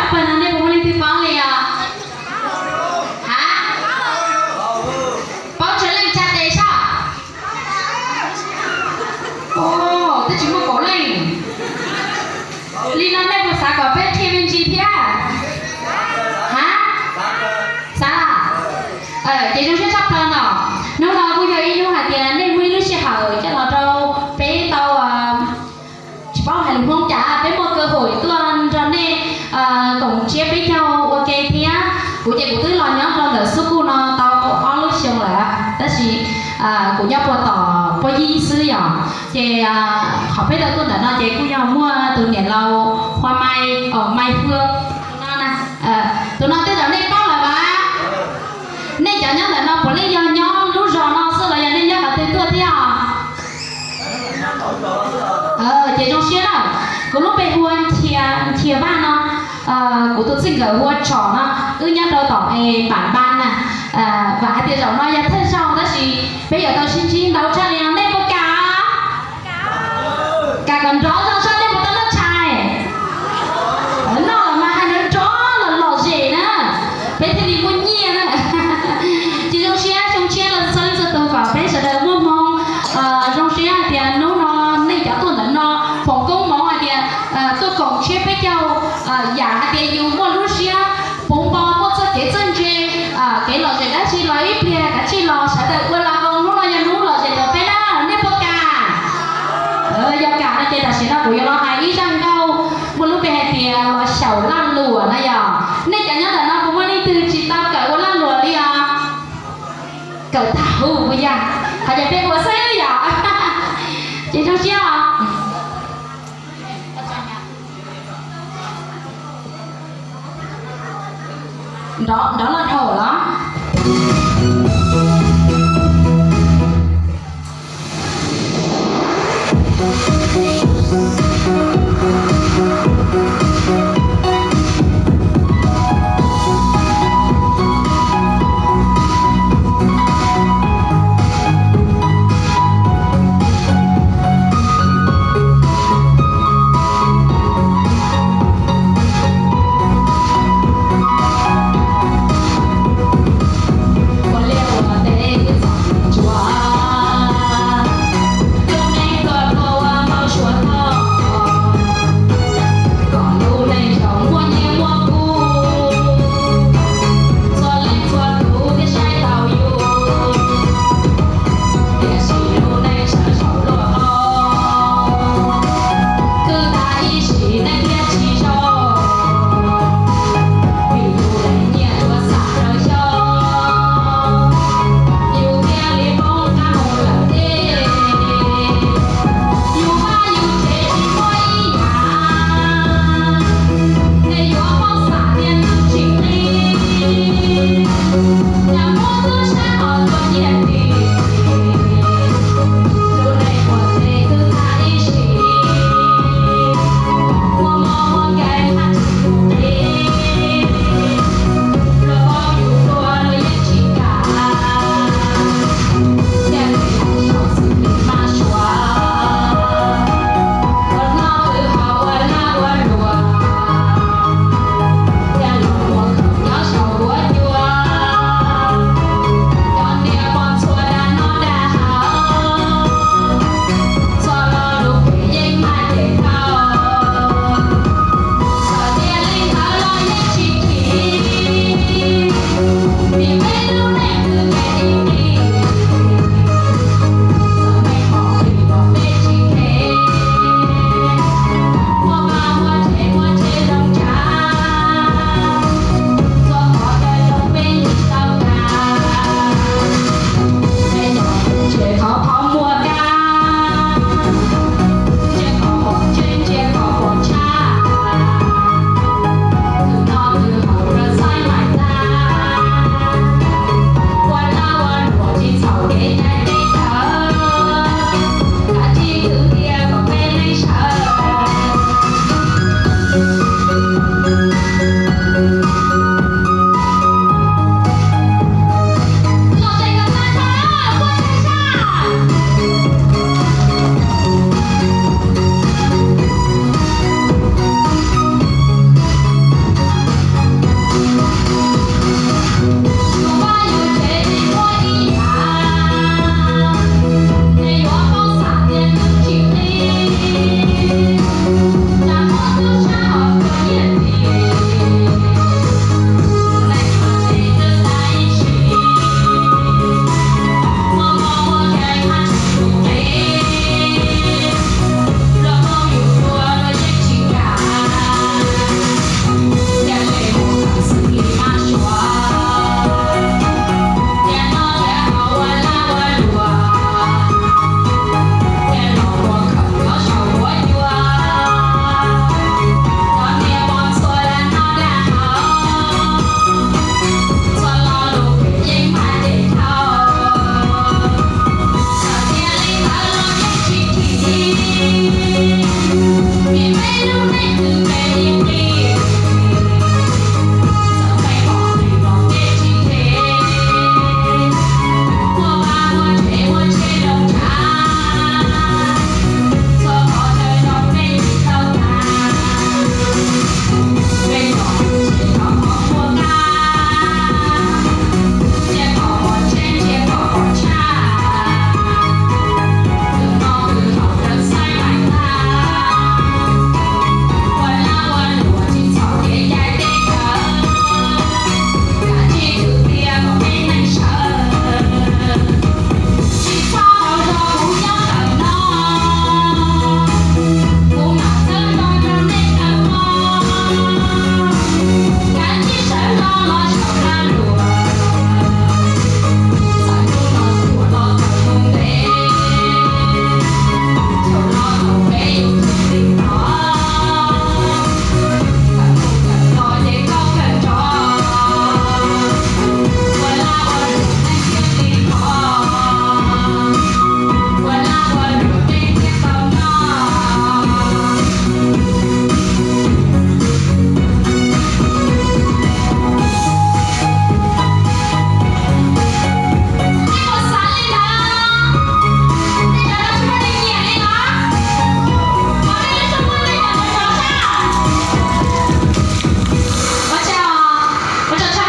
apa nanti boleh dipanggil ya? Hả? Bao trở lên cha tế sao? Ồ, tôi chỉ muốn có lên. Lý năm nay có có biết thêm bên gì thế à? Hả? Sao? Chị trong sẽ sắp thân rồi. Nếu nào bây giờ đi hạt tiền nên mới lúc sẽ hỏi cho nó đâu bé tao bao hành không trả bé một cơ hội tuần cho nên cũng chia với nhau ok thì á của chị của tôi lo nhớ lo là số cô nó tao có lúc xong là đó là của nhau qua tỏ qua di sư nhở chị họ biết là tôi đã nói chị của nhau mua từ ngày lâu hoa mai ở mai phương tụi nó tới đó nên có là ba nên chả nhớ là nó có lấy nhau lúc rồi nó sẽ là nên nhớ là tên tôi thế à chị trong xe đó có lúc bé huân chia ban nó của tôi xin gửi huân trò nó ư nhớ đâu tỏ bản ban nè và tiền giọng nói thân sau đó thì bây giờ tôi xin chín đấu cho nên đây có cả còn rõ ra sao đây một tấm lớp trai nó mà hai đứa chó là lò gì nữa bé thì đi muốn nhia nữa chị trong xe là sao giờ tôi vào bé sẽ đợi mua mong trong xe thì nó này cho tôi là nó phòng công mong thì tôi còn chia với nhau giả thì dùng mua lúc xe bông bò có sự cái chân chơi cái lò gì đó chỉ lấy bia cái chỉ lò sẽ đợi quên là con nó nhà nó lò gì đó bé đó nếp bò cả giờ cả nó chơi là sẽ nó của nó hay răng câu một lúc về thì lò sầu lăn lùa này giờ nên chẳng nhớ là nó cũng đi từ chỉ tao cởi con lăn lùa đi cởi thảo bây giờ họ giờ bé của xây bây giờ chị trong chiếc đó là thổ đó